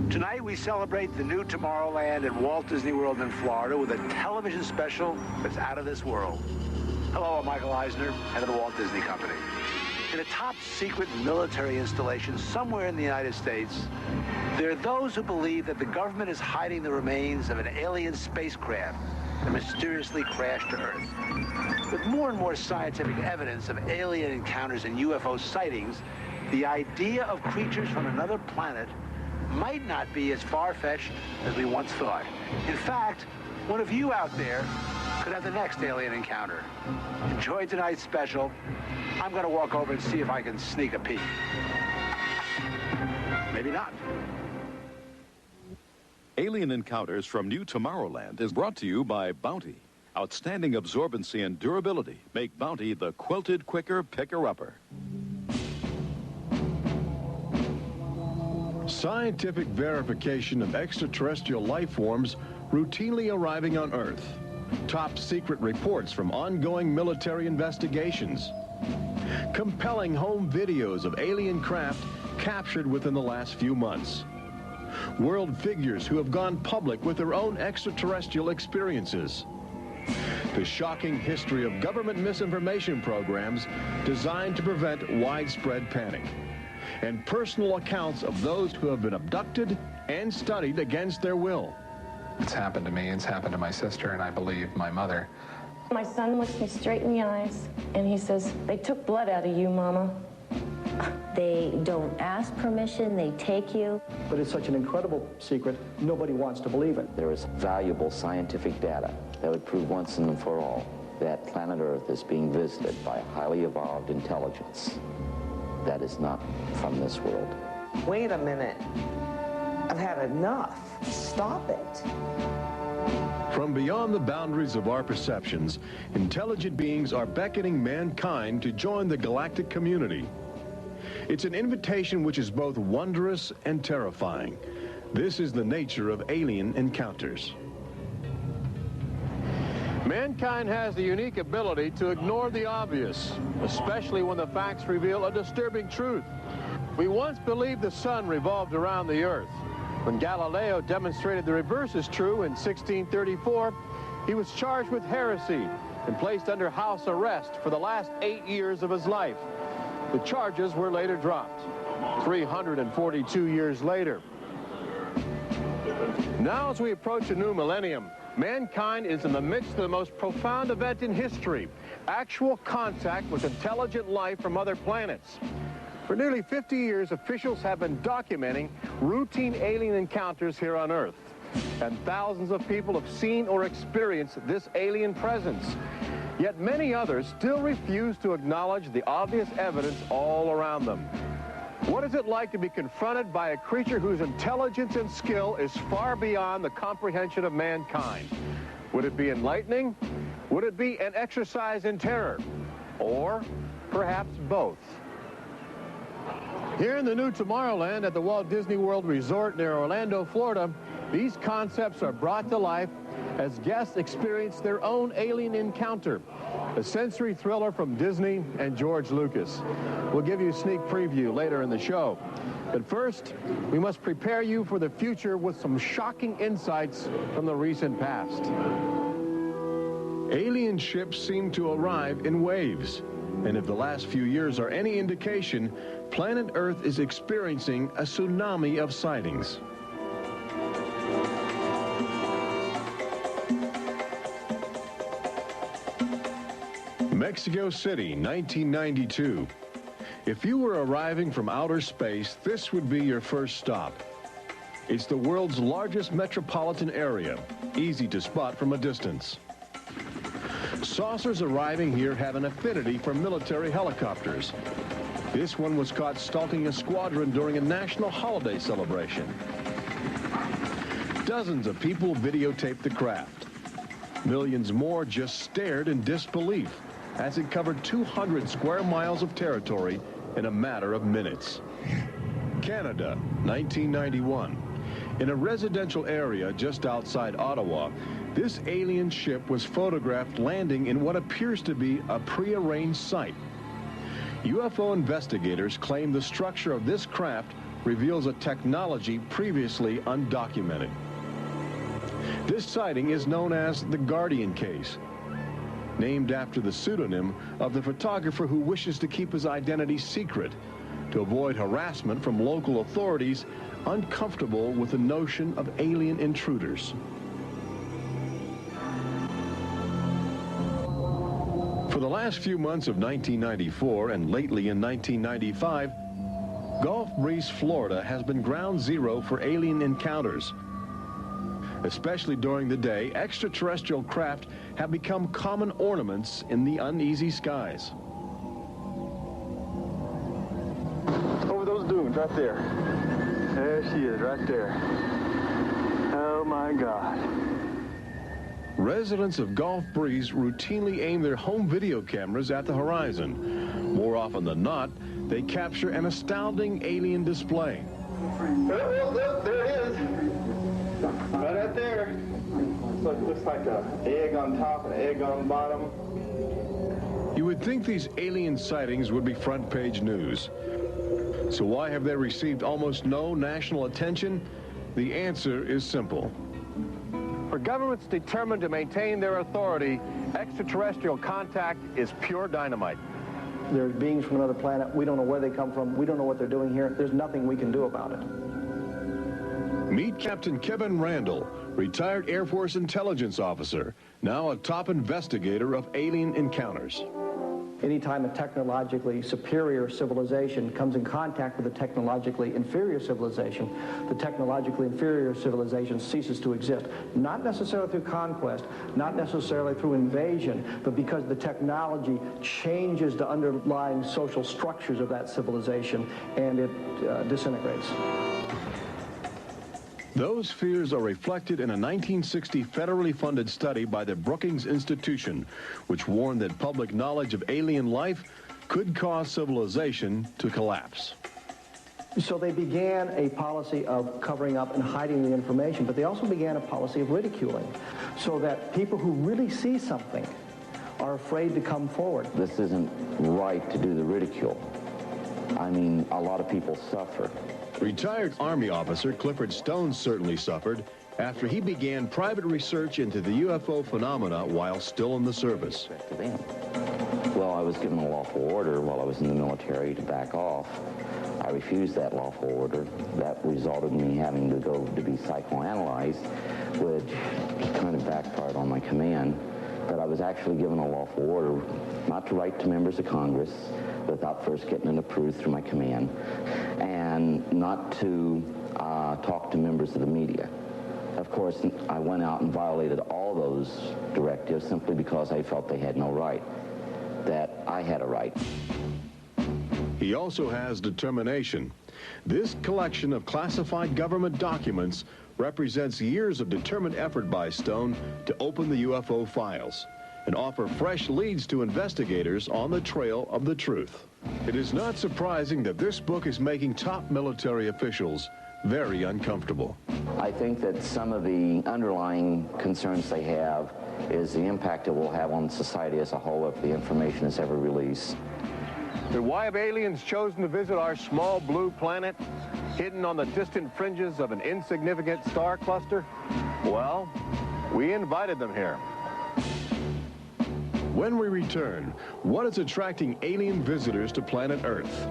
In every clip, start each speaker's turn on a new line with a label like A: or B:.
A: Tonight we celebrate the new Tomorrowland at Walt Disney World in Florida with a television special that's out of this world. Hello, I'm Michael Eisner, head of the Walt Disney Company. In a top-secret military installation somewhere in the United States, there are those who believe that the government is hiding the remains of an alien spacecraft that mysteriously crashed to Earth. With more and more scientific evidence of alien encounters and UFO sightings, the idea of creatures from another planet might not be as far-fetched as we once thought. In fact, one of you out there could have the next alien encounter. Enjoy tonight's special. I'm going to walk over and see if I can sneak a peek. Maybe not.
B: Alien Encounters from New Tomorrowland is brought to you by Bounty. Outstanding absorbency and durability make Bounty the quilted quicker picker-upper.
C: Scientific verification of extraterrestrial life forms routinely arriving on Earth. Top secret reports from ongoing military investigations. Compelling home videos of alien craft captured within the last few months. World figures who have gone public with their own extraterrestrial experiences. The shocking history of government misinformation programs designed to prevent widespread panic. And personal accounts of those who have been abducted and studied against their will.
D: It's happened to me, it's happened to my sister, and I believe my mother.
E: My son looks me straight in the eyes, and he says, "They took blood out of you, Mama."
F: They don't ask permission, they take you.
G: But it's such an incredible secret, nobody wants to believe it.
H: There is valuable scientific data that would prove once and for all that planet Earth is being visited by highly evolved intelligence that is not from this world.
I: Wait a minute. I've had enough. Stop it.
C: From beyond the boundaries of our perceptions, intelligent beings are beckoning mankind to join the galactic community. It's an invitation which is both wondrous and terrifying. This is the nature of alien encounters.
J: Mankind has the unique ability to ignore the obvious, especially when the facts reveal a disturbing truth. We once believed the sun revolved around the earth. When Galileo demonstrated the reverse is true in 1634, he was charged with heresy and placed under house arrest for the last 8 years of his life. The charges were later dropped, 342 years later. Now, as we approach a new millennium, mankind is in the midst of the most profound event in history, actual contact with intelligent life from other planets. For nearly 50 years, officials have been documenting routine alien encounters here on Earth. And thousands of people have seen or experienced this alien presence. Yet many others still refuse to acknowledge the obvious evidence all around them. What is it like to be confronted by a creature whose intelligence and skill is far beyond the comprehension of mankind? Would it be enlightening? Would it be an exercise in terror? Or perhaps both? Here in the new Tomorrowland at the Walt Disney World Resort near Orlando, Florida, these concepts are brought to life as guests experience their own alien encounter, a sensory thriller from Disney and George Lucas. We'll give you a sneak preview later in the show. But first, we must prepare you for the future with some shocking insights from the recent past.
C: Alien ships seem to arrive in waves. And if the last few years are any indication, planet Earth is experiencing a tsunami of sightings. Mexico City, 1992. If you were arriving from outer space, this would be your first stop. It's the world's largest metropolitan area, easy to spot from a distance. Saucers arriving here have an affinity for military helicopters. This one was caught stalking a squadron during a national holiday celebration. Dozens of people videotaped the craft. Millions more just stared in disbelief as it covered 200 square miles of territory in a matter of minutes. Canada, 1991. In a residential area just outside Ottawa, this alien ship was photographed landing in what appears to be a prearranged site. UFO investigators claim the structure of this craft reveals a technology previously undocumented. This sighting is known as the Guardian case, named after the pseudonym of the photographer who wishes to keep his identity secret to avoid harassment from local authorities uncomfortable with the notion of alien intruders. For the last few months of 1994 and lately in 1995, Gulf Breeze, Florida has been ground zero for alien encounters. Especially during the day, extraterrestrial craft have become common ornaments in the uneasy skies.
K: Over those dunes right there. There she is, right there. Oh my God.
C: Residents of Gulf Breeze routinely aim their home video cameras at the horizon. More often than not, they capture an astounding alien display.
K: Look, there it is. Right out there. Looks like an egg on top and an egg on bottom.
C: You would think these alien sightings would be front page news. So why have they received almost no national attention? The answer is simple.
J: For governments determined to maintain their authority, extraterrestrial contact is pure dynamite.
G: There's beings from another planet. We don't know where they come from. We don't know what they're doing here. There's nothing we can do about it.
C: Meet Captain Kevin Randall, retired Air Force intelligence officer, now a top investigator of alien encounters.
G: Anytime a technologically superior civilization comes in contact with a technologically inferior civilization, the technologically inferior civilization ceases to exist. Not necessarily through conquest, not necessarily through invasion, but because the technology changes the underlying social structures of that civilization and it disintegrates.
C: Those fears are reflected in a 1960 federally funded study by the Brookings Institution, which warned that public knowledge of alien life could cause civilization to collapse.
G: So they began a policy of covering up and hiding the information, but they also began a policy of ridiculing, so that people who really see something are afraid to come forward.
H: This isn't right to do the ridicule. I mean, a lot of people suffer.
C: Retired Army officer Clifford Stone certainly suffered after he began private research into the UFO phenomena while still in the service.
H: Well, I was given a lawful order while I was in the military to back off. I refused that lawful order. That resulted in me having to go to be psychoanalyzed, which kind of backfired on my command. But I was actually given a lawful order not to write to members of Congress without first getting it approved through my command, and not to talk to members of the media. Of course, I went out and violated all those directives simply because I felt they had no right, that I had a right.
C: He also has determination. This collection of classified government documents represents years of determined effort by Stone to open the UFO files and offer fresh leads to investigators on the trail of the truth. It is not surprising that this book is making top military officials very uncomfortable.
H: I think that some of the underlying concerns they have is the impact it will have on society as a whole if the information is ever released.
J: Then why have aliens chosen to visit our small blue planet, hidden on the distant fringes of an insignificant star cluster? Well, we invited them here.
C: When we return, what is attracting alien visitors to planet Earth?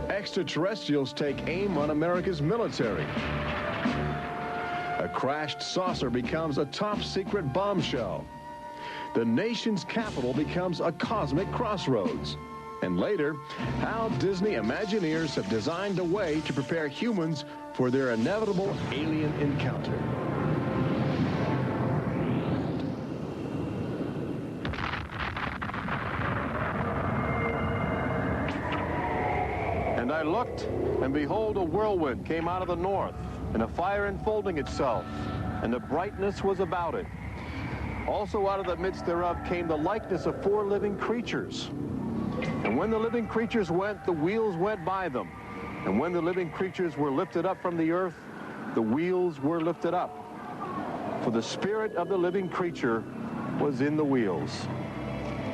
C: Extraterrestrials take aim on America's military. A crashed saucer becomes a top-secret bombshell. The nation's capital becomes a cosmic crossroads. And later, how Disney Imagineers have designed a way to prepare humans for their inevitable alien encounter.
J: And I looked, and behold, a whirlwind came out of the north, and a fire enfolding itself, and the brightness was about it. Also out of the midst thereof came the likeness of 4 living creatures. And when the living creatures went, the wheels went by them. And when the living creatures were lifted up from the earth, the wheels were lifted up. For the spirit of the living creature was in the wheels.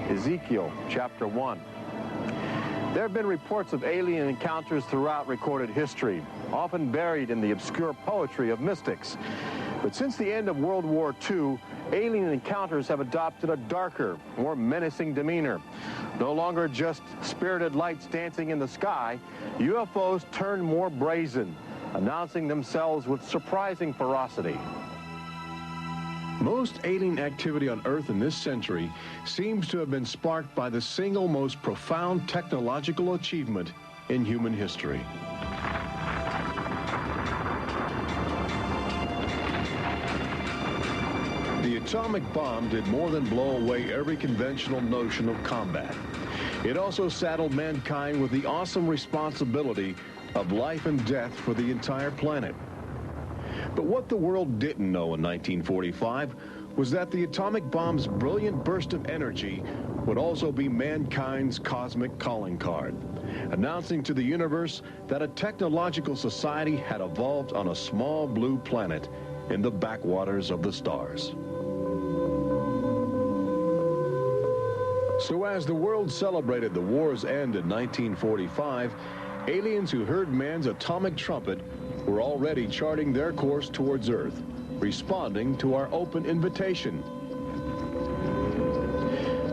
J: Ezekiel chapter 1. There have been reports of alien encounters throughout recorded history, often buried in the obscure poetry of mystics. But since the end of World War II, alien encounters have adopted a darker, more menacing demeanor. No longer just spirited lights dancing in the sky, UFOs turn more brazen, announcing themselves with surprising ferocity.
C: Most alien activity on Earth in this century seems to have been sparked by the single most profound technological achievement in human history. The atomic bomb did more than blow away every conventional notion of combat. It also saddled mankind with the awesome responsibility of life and death for the entire planet. But what the world didn't know in 1945 was that the atomic bomb's brilliant burst of energy would also be mankind's cosmic calling card, announcing to the universe that a technological society had evolved on a small blue planet in the backwaters of the stars. So as the world celebrated the war's end in 1945, aliens who heard man's atomic trumpet were already charting their course towards Earth, responding to our open invitation.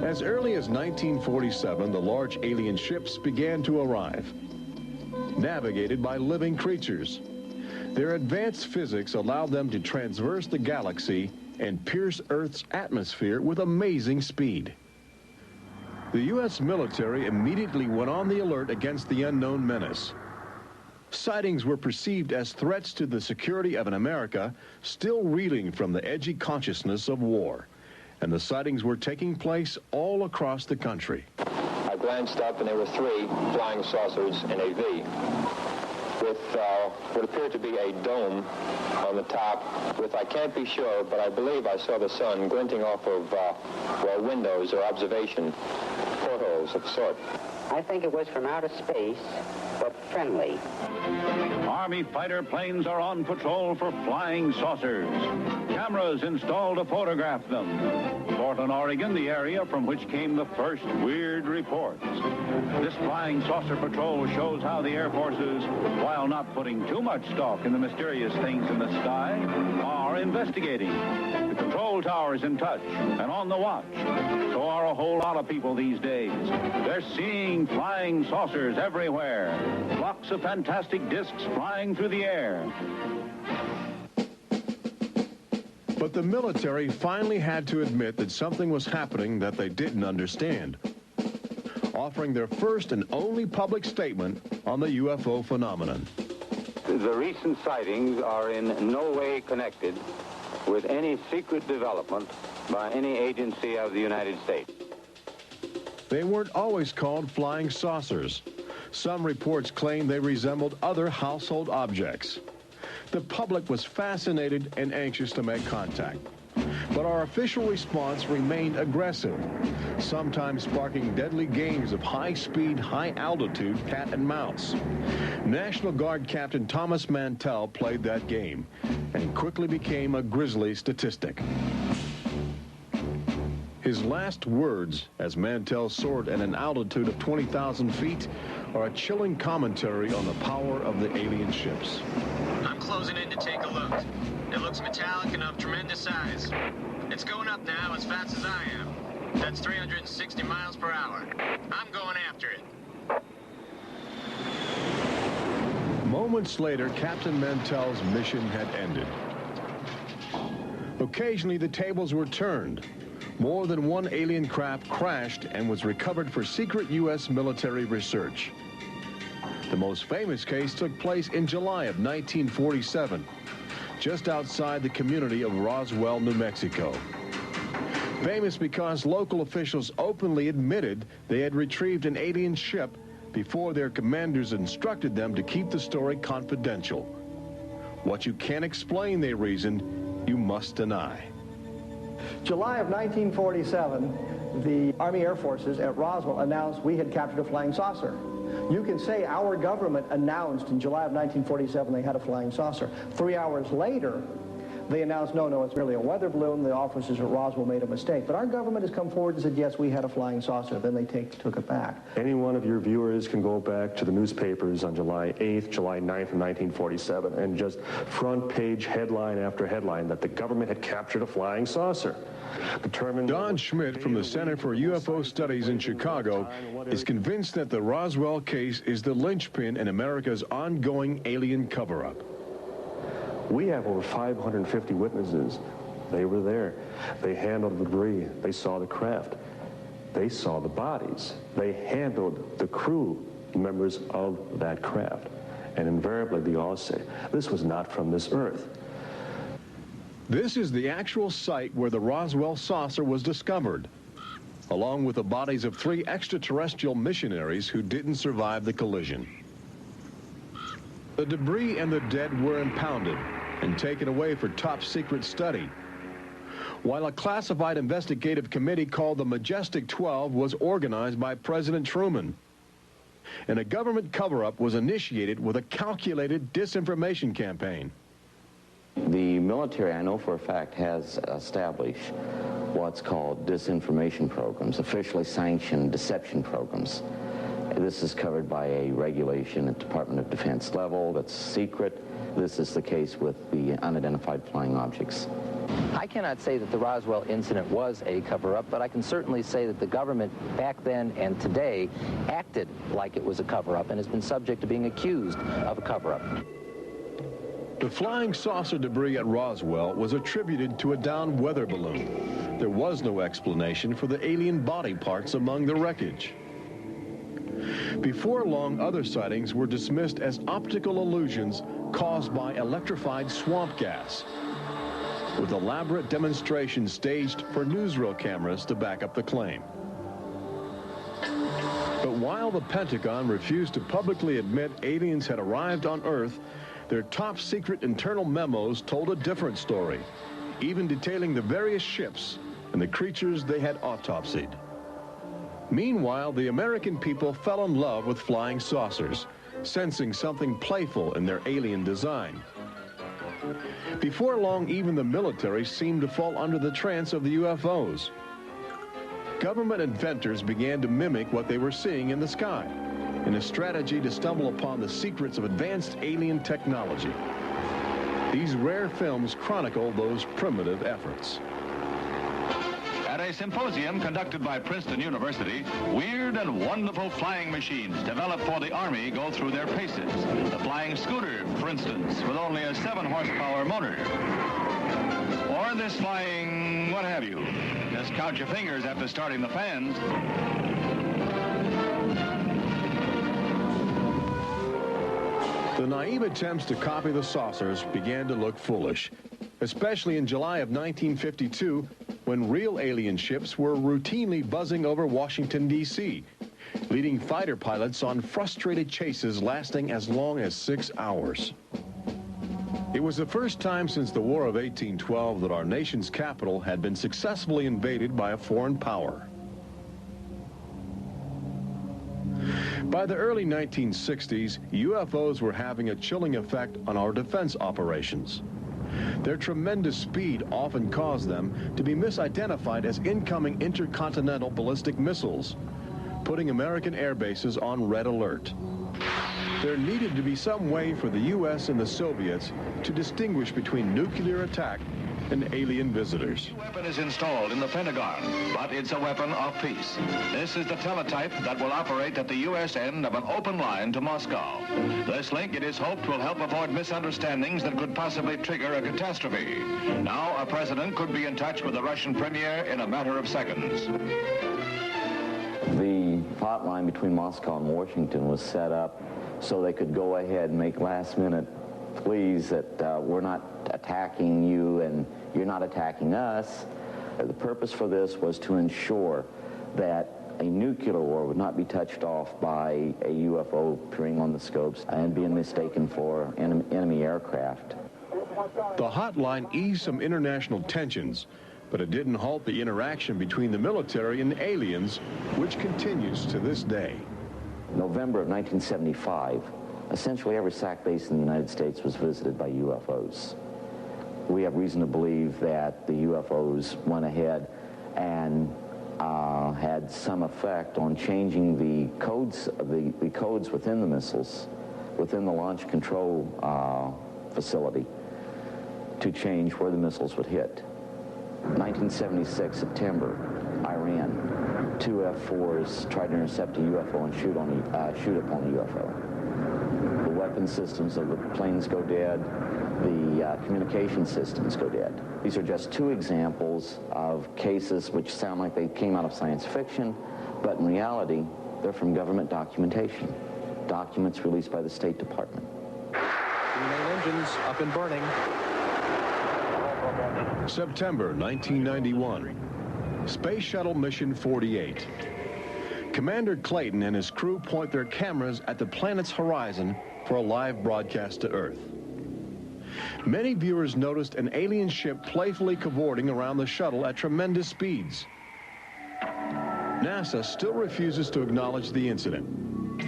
C: As early as 1947, the large alien ships began to arrive, navigated by living creatures. Their advanced physics allowed them to traverse the galaxy and pierce Earth's atmosphere with amazing speed. The U.S. military immediately went on the alert against the unknown menace. Sightings were perceived as threats to the security of an America still reeling from the edgy consciousness of war. And the sightings were taking place all across the country.
L: I glanced up and there were 3 flying saucers in a V with what appeared to be a dome on the top with, I can't be sure, but I believe I saw the sun glinting off of, well, windows or observation portholes of sort.
M: I think it was from outer space, but friendly.
N: Army fighter planes are on patrol for flying saucers. Cameras installed to photograph them. Portland, Oregon, the area from which came the first weird reports. This flying saucer patrol shows how the Air Forces, while not putting too much stock in the mysterious things in the sky, are investigating. The control tower is in touch and on the watch. So are a whole lot of people these days. They're seeing flying saucers everywhere. Flocks of fantastic discs flying through the air.
C: But the military finally had to admit that something was happening that they didn't understand, offering their first and only public statement on the UFO phenomenon.
O: The recent sightings are in no way connected with any secret development by any agency of the United States.
C: They weren't always called flying saucers. Some reports claim they resembled other household objects. The public was fascinated and anxious to make contact. But our official response remained aggressive, sometimes sparking deadly games of high-speed, high-altitude cat and mouse. National Guard Captain Thomas Mantell played that game and quickly became a grisly statistic. His last words, as Mantell soared at an altitude of 20,000 feet, are a chilling commentary on the power of the alien ships.
P: I'm closing in to take a look. It looks metallic and of tremendous size. It's going up now as fast as I am. That's 360 miles per hour. I'm going after it.
C: Moments later, Captain Mantell's mission had ended. Occasionally, the tables were turned. More than one alien craft crashed and was recovered for secret U.S. military research. The most famous case took place in July of 1947, just outside the community of Roswell, New Mexico. Famous because local officials openly admitted they had retrieved an alien ship before their commanders instructed them to keep the story confidential. What you can't explain, they reasoned, you must deny.
G: July of 1947, the Army Air Forces at Roswell announced we had captured a flying saucer. You can say our government announced in July of 1947 they had a flying saucer. 3 hours later, they announced, no, it's merely a weather balloon. The officers at Roswell made a mistake. But our government has come forward and said, yes, we had a flying saucer. Then they took it back.
Q: Any one of your viewers can go back to the newspapers on July 8th, July 9th of 1947, and just front page headline after headline that the government had captured a flying saucer.
C: Don Schmidt from the Center for UFO Studies in Chicago is convinced that the Roswell case is the linchpin in America's ongoing alien cover-up.
Q: We have over 550 witnesses. They were there. They handled the debris. They saw the craft. They saw the bodies. They handled the crew members of that craft. And invariably, they all say, this was not from this earth.
C: This is the actual site where the Roswell saucer was discovered, along with the bodies of 3 extraterrestrial missionaries who didn't survive the collision. The debris and the dead were impounded and taken away for top-secret study, while a classified investigative committee called the Majestic 12 was organized by President Truman. And a government cover-up was initiated with a calculated disinformation campaign.
H: The military, I know for a fact, has established what's called disinformation programs, officially sanctioned deception programs. This is covered by a regulation at Department of Defense level that's secret. This is the case with the unidentified flying objects.
R: I cannot say that the Roswell incident was a cover-up, but I can certainly say that the government back then and today acted like it was a cover-up and has been subject to being accused of a cover-up.
C: The flying saucer debris at Roswell was attributed to a downed weather balloon. There was no explanation for the alien body parts among the wreckage. Before long, other sightings were dismissed as optical illusions caused by electrified swamp gas, with elaborate demonstrations staged for newsreel cameras to back up the claim. But while the Pentagon refused to publicly admit aliens had arrived on Earth, their top-secret internal memos told a different story, even detailing the various ships and the creatures they had autopsied. Meanwhile, the American people fell in love with flying saucers, sensing something playful in their alien design. Before long, even the military seemed to fall under the trance of the UFOs. Government inventors began to mimic what they were seeing in the sky, in a strategy to stumble upon the secrets of advanced alien technology. These rare films chronicle those primitive efforts.
N: At a symposium conducted by Princeton University, weird and wonderful flying machines developed for the Army go through their paces. The flying scooter, for instance, with only a 7-horsepower motor. Or this flying what have you. Just count your fingers after starting the fans.
C: The naive attempts to copy the saucers began to look foolish, especially in July of 1952, when real alien ships were routinely buzzing over Washington, D.C., leading fighter pilots on frustrated chases lasting as long as 6 hours. It was the first time since the War of 1812 that our nation's capital had been successfully invaded by a foreign power. By the early 1960s, UFOs were having a chilling effect on our defense operations. Their tremendous speed often caused them to be misidentified as incoming intercontinental ballistic missiles, putting American air bases on red alert. There needed to be some way for the U.S. and the Soviets to distinguish between nuclear attack and alien visitors.
S: A weapon is installed in the Pentagon, but it's a weapon of peace. This is the teletype that will operate at the U.S. end of an open line to Moscow. This link, it is hoped, will help avoid misunderstandings that could possibly trigger a catastrophe. Now, a president could be in touch with the Russian premier in a matter of seconds.
H: The hotline between Moscow and Washington was set up so they could go ahead and make last-minute pleas that we're not attacking you and you're not attacking us. The purpose for this was to ensure that a nuclear war would not be touched off by a UFO appearing on the scopes and being mistaken for enemy aircraft.
C: The hotline eased some international tensions, but it didn't halt the interaction between the military and aliens, which continues to this day.
H: November of 1975, essentially every SAC base in the United States was visited by UFOs. We have reason to believe that the UFOs went ahead and had some effect on changing the codes within the missiles, within the launch control facility, to change where the missiles would hit. 1976, September, Iran. 2 F-4s tried to intercept a UFO and shoot upon a UFO. The weapon systems of the planes go dead. The communication systems go dead. These are just 2 examples of cases which sound like they came out of science fiction, but in reality, they're from government documentation. Documents released by the State Department.
J: 3 main engines up and burning.
C: September 1991. Space Shuttle Mission 48. Commander Clayton and his crew point their cameras at the planet's horizon for a live broadcast to Earth. Many viewers noticed an alien ship playfully cavorting around the shuttle at tremendous speeds. NASA still refuses to acknowledge the incident.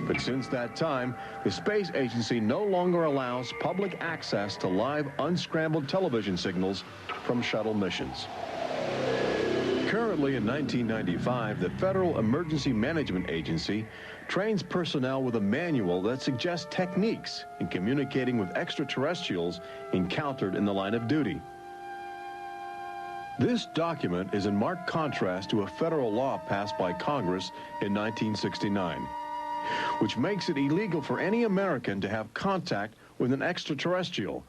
C: But since that time, the space agency no longer allows public access to live unscrambled television signals from shuttle missions. Currently in 1995, the Federal Emergency Management Agency trains personnel with a manual that suggests techniques in communicating with extraterrestrials encountered in the line of duty. This document is in marked contrast to a federal law passed by Congress in 1969, which makes it illegal for any American to have contact with an extraterrestrial,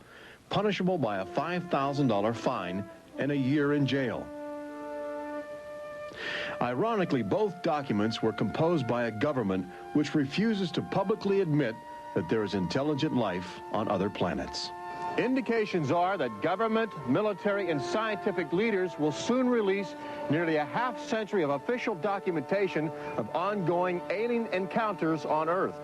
C: punishable by a $5,000 fine and a year in jail. Ironically, both documents were composed by a government which refuses to publicly admit that there is intelligent life on other planets.
J: Indications are that government, military, and scientific leaders will soon release nearly a half-century of official documentation of ongoing alien encounters on Earth.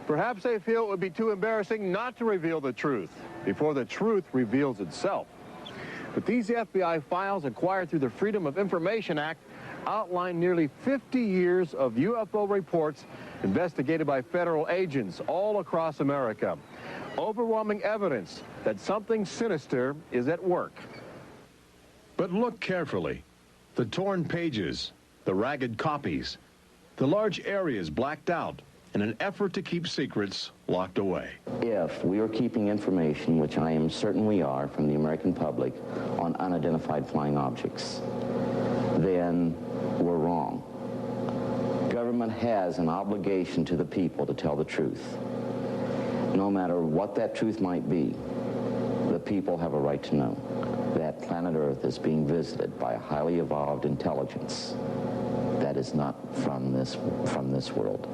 J: Perhaps they feel it would be too embarrassing not to reveal the truth before the truth reveals itself. But these FBI files acquired through the Freedom of Information Act outline nearly 50 years of UFO reports investigated by federal agents all across America. Overwhelming evidence that something sinister is at work.
C: But look carefully. The torn pages, the ragged copies, the large areas blacked out in an effort to keep secrets locked away.
H: If we are keeping information, which I am certain we are, from the American public on unidentified flying objects, then we're wrong. Government has an obligation to the people to tell the truth. No matter what that truth might be, the people have a right to know that planet Earth is being visited by a highly evolved intelligence that is not from this world.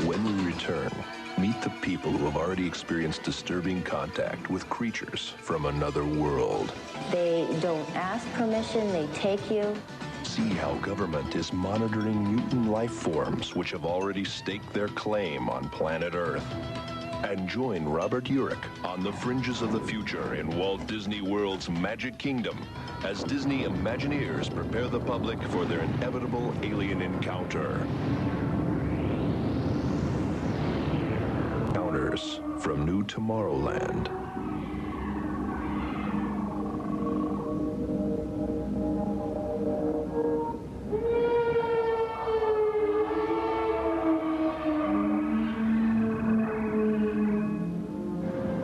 T: When we return, meet the people who have already experienced disturbing contact with creatures from another world.
F: They don't ask permission, they take you.
T: See how government is monitoring mutant life forms which have already staked their claim on planet Earth. And join Robert Urich on the fringes of the future in Walt Disney World's Magic Kingdom as Disney Imagineers prepare the public for their inevitable alien encounter. Encounters from New Tomorrowland.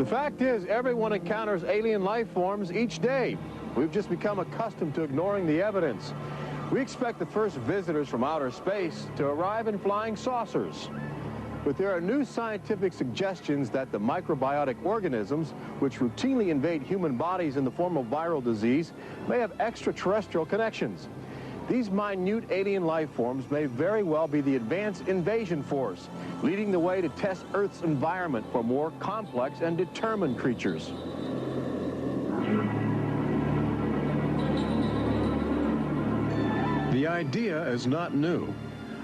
J: The fact is, everyone encounters alien life forms each day. We've just become accustomed to ignoring the evidence. We expect the first visitors from outer space to arrive in flying saucers. But there are new scientific suggestions that the microbiotic organisms, which routinely invade human bodies in the form of viral disease, may have extraterrestrial connections. These minute alien life forms may very well be the advanced invasion force, leading the way to test Earth's environment for more complex and determined creatures.
C: The idea is not new.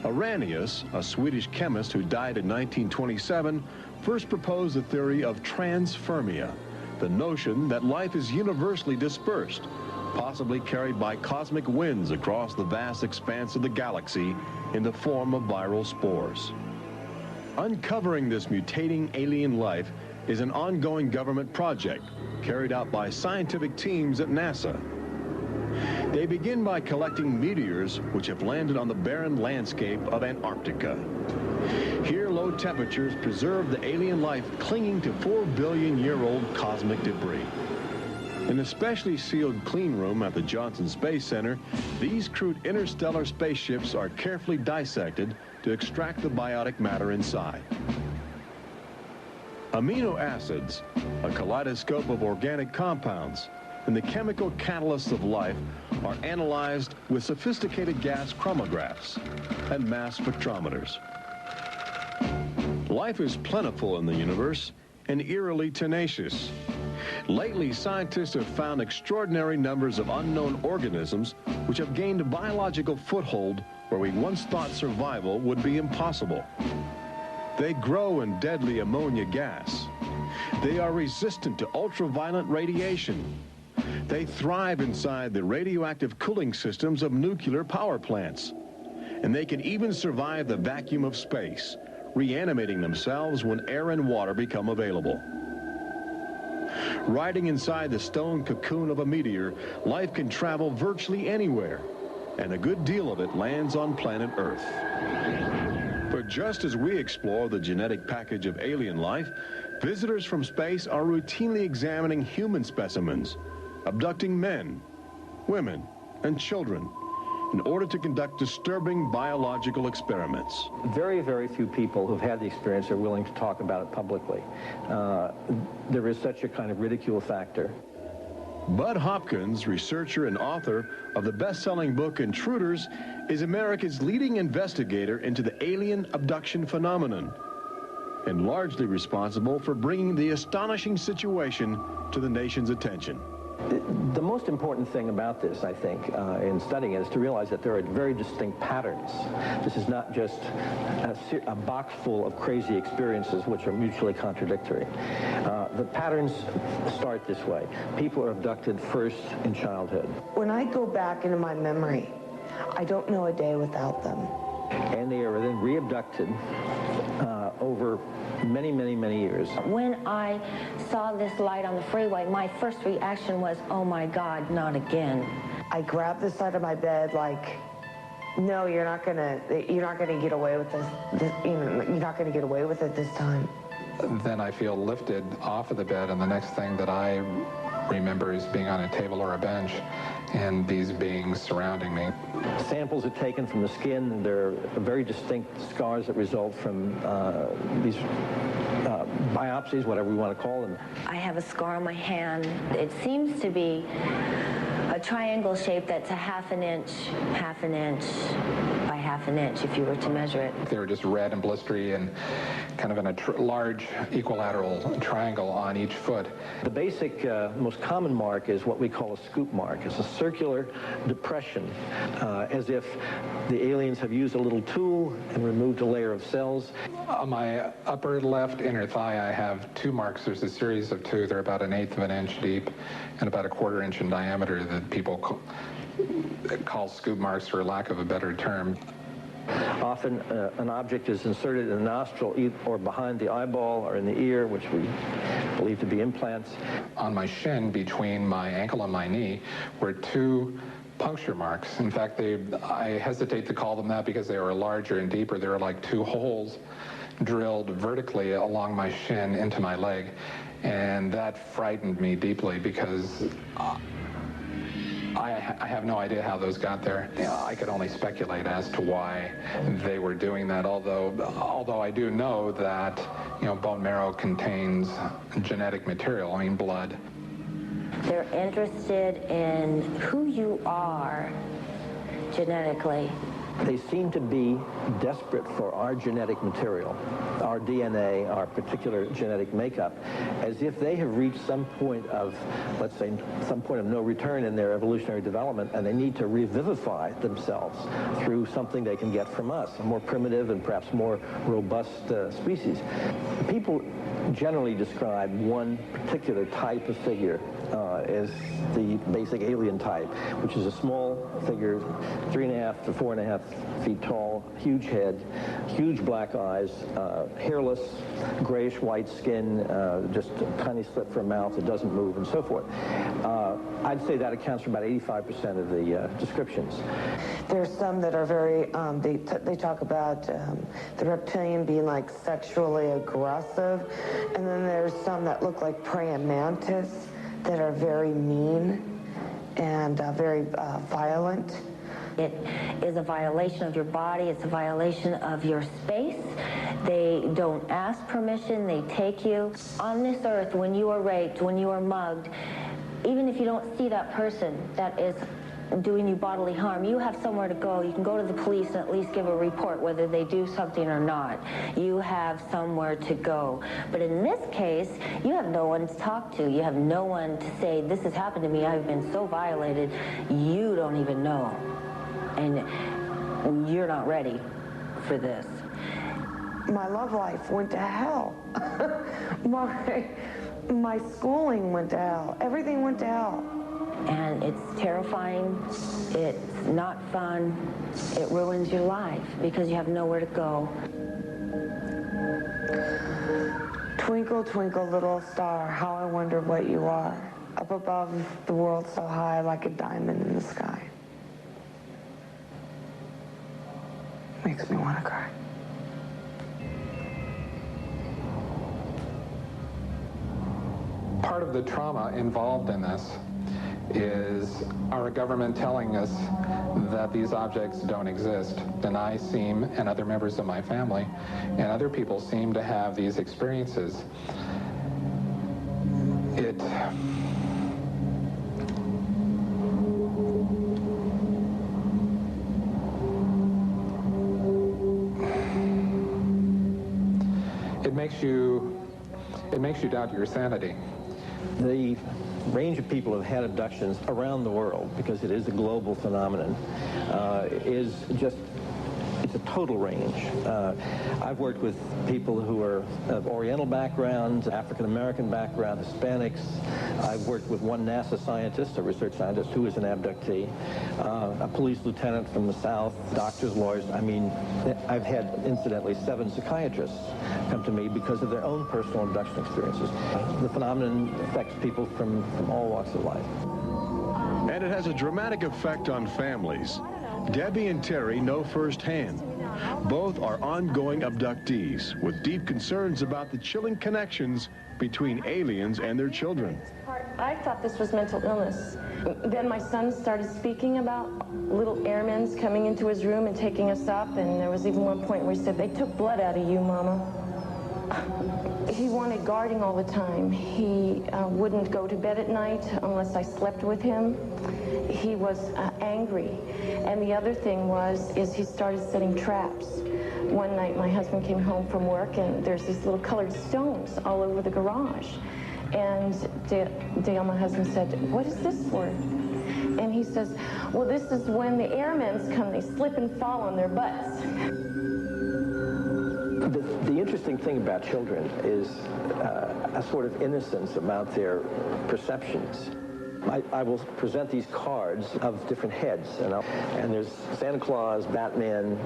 C: Arrhenius, a Swedish chemist who died in 1927, first proposed the theory of transfermia, the notion that life is universally dispersed, possibly carried by cosmic winds across the vast expanse of the galaxy in the form of viral spores. Uncovering this mutating alien life is an ongoing government project carried out by scientific teams at NASA. They begin by collecting meteors which have landed on the barren landscape of Antarctica. Here, low temperatures preserve the alien life clinging to 4 billion-year-old cosmic debris. In a specially sealed clean room at the Johnson Space Center, these crude interstellar spaceships are carefully dissected to extract the biotic matter inside. Amino acids, a kaleidoscope of organic compounds, and the chemical catalysts of life are analyzed with sophisticated gas chromographs and mass spectrometers. Life is plentiful in the universe and eerily tenacious. Lately, scientists have found extraordinary numbers of unknown organisms which have gained a biological foothold where we once thought survival would be impossible. They grow in deadly ammonia gas. They are resistant to ultraviolet radiation. They thrive inside the radioactive cooling systems of nuclear power plants. And they can even survive the vacuum of space, reanimating themselves when air and water become available. Riding inside the stone cocoon of a meteor, life can travel virtually anywhere, and a good deal of it lands on planet Earth. But just as we explore the genetic package of alien life, visitors from space are routinely examining human specimens, abducting men, women, and children in order to conduct disturbing biological experiments.
G: Very, very few people who've had the experience are willing to talk about it publicly. There is such a kind of ridicule factor.
C: Bud Hopkins, researcher and author of the best-selling book Intruders, is America's leading investigator into the alien abduction phenomenon and largely responsible for bringing the astonishing situation to the nation's attention.
G: The most important thing about this, I think, in studying it, is to realize that there are very distinct patterns. This is not just a box full of crazy experiences which are mutually contradictory. The patterns start this way. People are abducted first in childhood.
I: When I go back into my memory, I don't know a day without them.
G: And they are then re-abducted over many, many, many years.
F: When I saw this light on the freeway, my first reaction was, oh my God, not again.
I: I grabbed the side of my bed like, no, you're not gonna get away with this. You're not gonna get away with it this time.
D: Then I feel lifted off of the bed, and the next thing that I remember is being on a table or a bench and these beings surrounding me.
G: Samples are taken from the skin, and there are very distinct scars that result from these biopsies, whatever we want to call them.
F: I have a scar on my hand. It seems to be a triangle shape that's a half an inch by half an inch if you were to measure it.
D: They were just red and blistery and kind of in a large equilateral triangle on each foot.
G: The basic, most common mark is what we call a scoop mark. It's a circular depression, as if the aliens have used a little tool and removed a layer of cells.
D: On my upper left inner thigh, I have two marks. There's a series of two. They're about 1/8 of an inch deep and about 1/4 inch in diameter that people call scoop marks, for lack of a better term.
G: Often an object is inserted in the nostril or behind the eyeball or in the ear, which we believe to be implants.
D: On my shin, between my ankle and my knee, were two puncture marks. In fact, I hesitate to call them that because they were larger and deeper. They were like two holes drilled vertically along my shin into my leg, and that frightened me deeply because I have no idea how those got there. I could only speculate as to why they were doing that, although I do know that, bone marrow contains genetic material, blood.
F: They're interested in who you are genetically.
G: They seem to be desperate for our genetic material, our DNA, our particular genetic makeup, as if they have reached some point of, let's say, some point of no return in their evolutionary development, and they need to revivify themselves through something they can get from us, a more primitive and perhaps more robust species. People generally describe one particular type of figure as the basic alien type, which is a small figure, 3.5 to 4.5 feet tall, huge head, huge black eyes, hairless, grayish-white skin, just a tiny slit for a mouth that doesn't move, and so forth. I'd say that accounts for about 85% of the descriptions.
I: There's some that are very, they talk about the reptilian being like sexually aggressive, and then there's some that look like praying mantis that are very mean and very violent.
F: It is a violation of your body. It's a violation of your space. They don't ask permission. They take you. On this earth, when you are raped, when you are mugged, even if you don't see that person that is doing you bodily harm, you have somewhere to go. You can go to the police and at least give a report whether they do something or not. You have somewhere to go. But in this case, you have no one to talk to. You have no one to say, this has happened to me. I've been so violated. You don't even know. And you're not ready for this.
I: My love life went to hell. My schooling went to hell. Everything went to hell.
F: And it's terrifying, it's not fun, it ruins your life because you have nowhere to go.
I: Twinkle, twinkle, little star, how I wonder what you are. Up above the world so high like a diamond in the sky. Makes me want to cry.
D: Part of the trauma involved in this is our government telling us that these objects don't exist. And I seem, and other members of my family, and other people seem to have these experiences. It makes you doubt your sanity.
G: The range of people who have had abductions around the world, because it is a global phenomenon, is just, it's a total range. I've worked with people who are of Oriental backgrounds, African-American background, Hispanics. I've worked with one NASA scientist, a research scientist, who is an abductee, a police lieutenant from the South, doctors, lawyers. I mean, I've had, incidentally, 7 psychiatrists come to me because of their own personal abduction experiences. The phenomenon affects people from all walks of life.
C: And it has a dramatic effect on families. Debbie and Terry know firsthand. Both are ongoing abductees with deep concerns about the chilling connections between aliens and their children.
E: I thought this was mental illness. Then my son started speaking about little airmen coming into his room and taking us up, and there was even one point where he said, "They took blood out of you, Mama." He wanted guarding all the time. He wouldn't go to bed at night unless I slept with him. He was angry. And the other thing is he started setting traps. One night my husband came home from work and there's these little colored stones all over the garage. And Dale, my husband, said, "What is this for?" And he says, "Well, this is when the airmen come, they slip and fall on their butts."
G: The interesting thing about children is a sort of innocence about their perceptions. I will present these cards of different heads, and there's Santa Claus, Batman,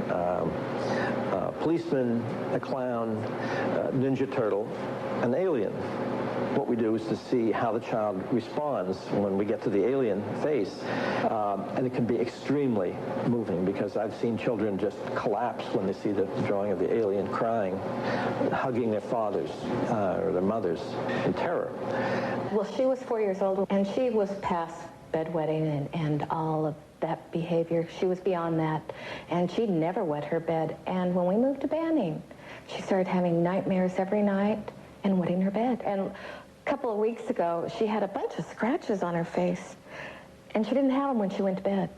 G: policeman, a clown, Ninja Turtle, an alien. what we do is to see how the child responds when we get to the alien face. And it can be extremely moving, because I've seen children just collapse when they see the drawing of the alien, crying, hugging their fathers or their mothers in terror.
E: Well, she was 4 years old, and she was past bedwetting and all of that behavior. She was beyond that, and she'd never wet her bed. And when we moved to Banning, she started having nightmares every night and wetting her bed. And a couple of weeks ago, she had a bunch of scratches on her face, and she didn't have them when she went to bed.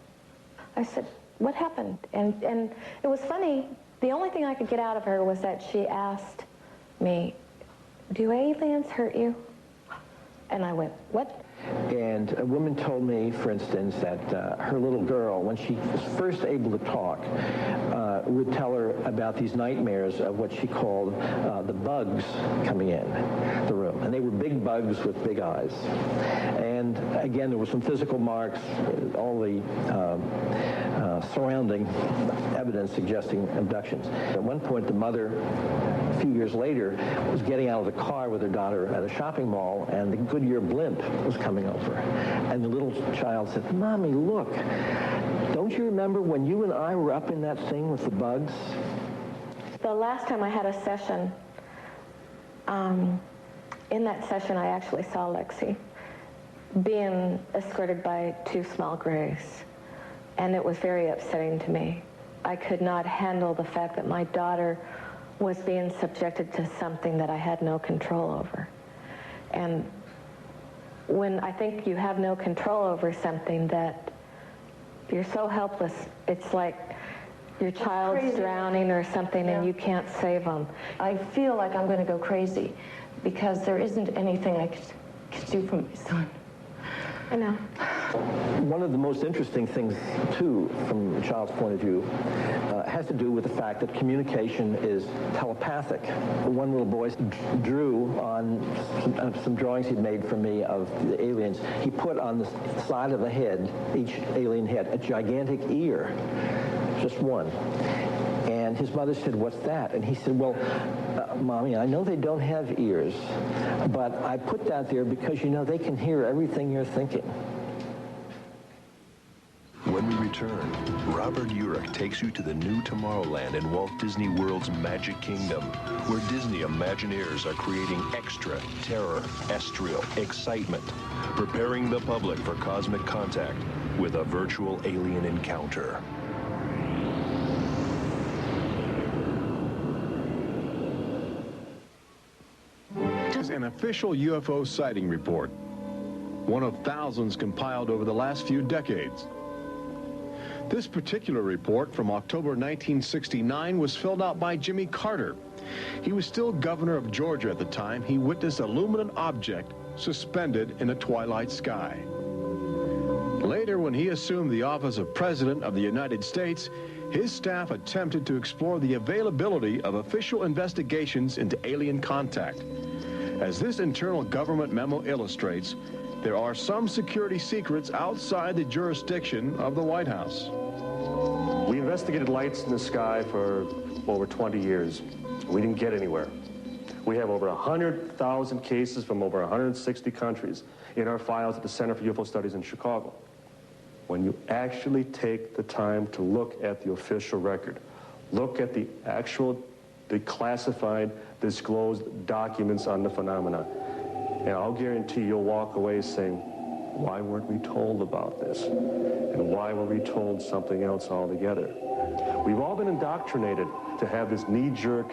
E: I said, what happened? And it was funny. The only thing I could get out of her was that she asked me, do aliens hurt you? And I went, what?
G: And a woman told me, for instance, that her little girl, when she was first able to talk, would tell her about these nightmares of what she called the bugs coming in the room. And they were big bugs with big eyes. And again, there were some physical marks, all the surrounding evidence suggesting abductions. At one point, the mother, a few years later, was getting out of the car with her daughter at a shopping mall, and the Goodyear blimp was coming over. And the little child said, Mommy, look, don't you remember when you and I were up in that thing with the bugs?
E: The last time I had a session, in that session I actually saw Lexi being escorted by two small grays. And it was very upsetting to me. I could not handle the fact that my daughter was being subjected to something that I had no control over. And when I think you have no control over something, that you're so helpless, it's like your child's drowning or something, and you can't save them.
U: I feel like I'm going to go crazy because there isn't anything I could do for my son.
E: I know.
G: One of the most interesting things, too, from a child's point of view, has to do with the fact that communication is telepathic. One little boy drew on some drawings he'd made for me of the aliens. He put on the side of the head, each alien head, a gigantic ear, just one. And his mother said, what's that? And he said, well, Mommy, I know they don't have ears, but I put that there because, you know, they can hear everything you're thinking.
T: When we return, Robert Urich takes you to the new Tomorrowland in Walt Disney World's Magic Kingdom, where Disney Imagineers are creating extra terror, estrial excitement, preparing the public for cosmic contact with a virtual alien encounter.
C: An official UFO sighting report, one of thousands compiled over the last few decades. This particular report from October 1969 was filled out by Jimmy Carter. He was still governor of Georgia at the time. He witnessed a luminous object suspended in a twilight sky. Later, when he assumed the office of President of the United States, his staff attempted to explore the availability of official investigations into alien contact. As this internal government memo illustrates, there are some security secrets outside the jurisdiction of the White House.
Q: We investigated lights in the sky for over 20 years. We didn't get anywhere. We have over 100,000 cases from over 160 countries in our files at the Center for UFO Studies in Chicago. When you actually take the time to look at the official record, look at the classified, disclosed documents on the phenomena, and I'll guarantee you'll walk away saying, why weren't we told about this? And why were we told something else altogether? We've all been indoctrinated to have this knee-jerk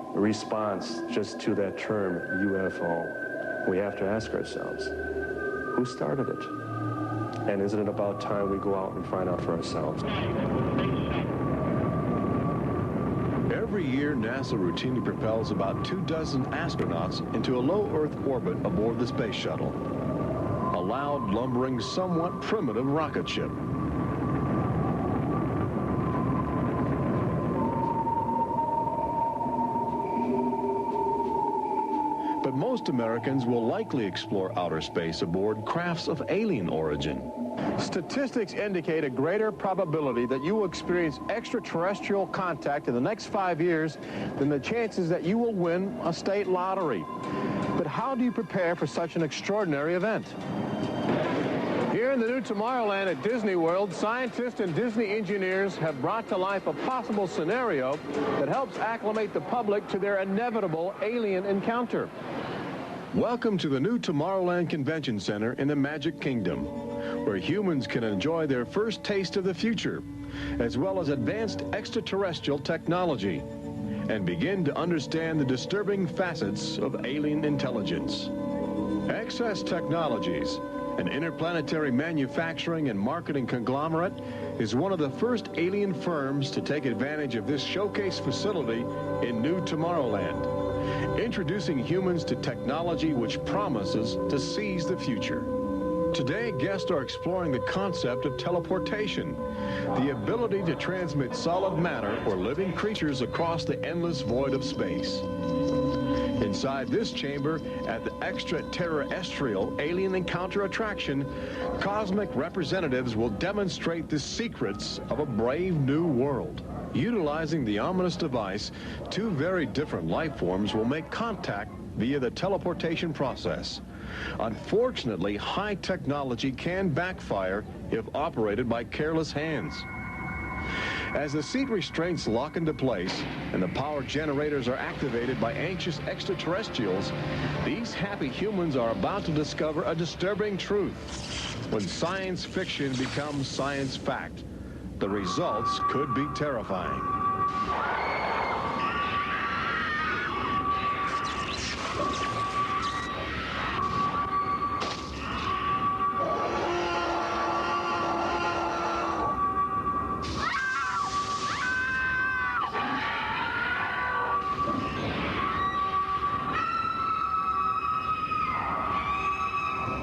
Q: response just to that term, UFO. We have to ask ourselves, who started it? And isn't it about time we go out and find out for ourselves?
C: Every year, NASA routinely propels about 24 astronauts into a low Earth orbit aboard the space shuttle, a loud, lumbering, somewhat primitive rocket ship. But most Americans will likely explore outer space aboard crafts of alien origin.
J: Statistics indicate a greater probability that you will experience extraterrestrial contact in the next 5 years than the chances that you will win a state lottery. But how do you prepare for such an extraordinary event? Here in the new Tomorrowland at Disney World, scientists and Disney engineers have brought to life a possible scenario that helps acclimate the public to their inevitable alien encounter.
C: Welcome to the new Tomorrowland Convention Center in the Magic Kingdom, where humans can enjoy their first taste of the future, as well as advanced extraterrestrial technology, and begin to understand the disturbing facets of alien intelligence. Access Technologies, an interplanetary manufacturing and marketing conglomerate, is one of the first alien firms to take advantage of this showcase facility in new Tomorrowland, introducing humans to technology which promises to seize the future. Today, guests are exploring the concept of teleportation, the ability to transmit solid matter or living creatures across the endless void of space. Inside this chamber, at the extraterrestrial alien encounter attraction, cosmic representatives will demonstrate the secrets of a brave new world. Utilizing the ominous device, two very different life forms will make contact via the teleportation process. Unfortunately, high technology can backfire if operated by careless hands. As the seat restraints lock into place and the power generators are activated by anxious extraterrestrials, these happy humans are about to discover a disturbing truth. When science fiction becomes science fact, the results could be terrifying.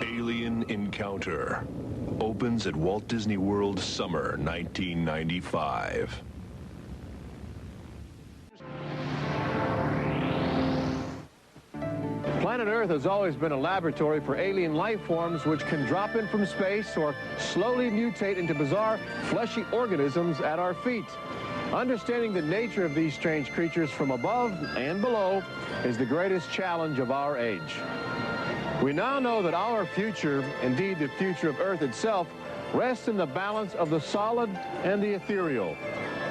T: Alien Encounter opens at Walt Disney World summer 1995.
J: Planet Earth has always been a laboratory for alien life forms which can drop in from space or slowly mutate into bizarre fleshy organisms at our feet. Understanding the nature of these strange creatures from above and below is the greatest challenge of our age. We now know that our future, indeed the future of Earth itself, rests in the balance of the solid and the ethereal,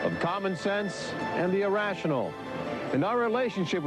J: of common sense and the irrational, and our relationship with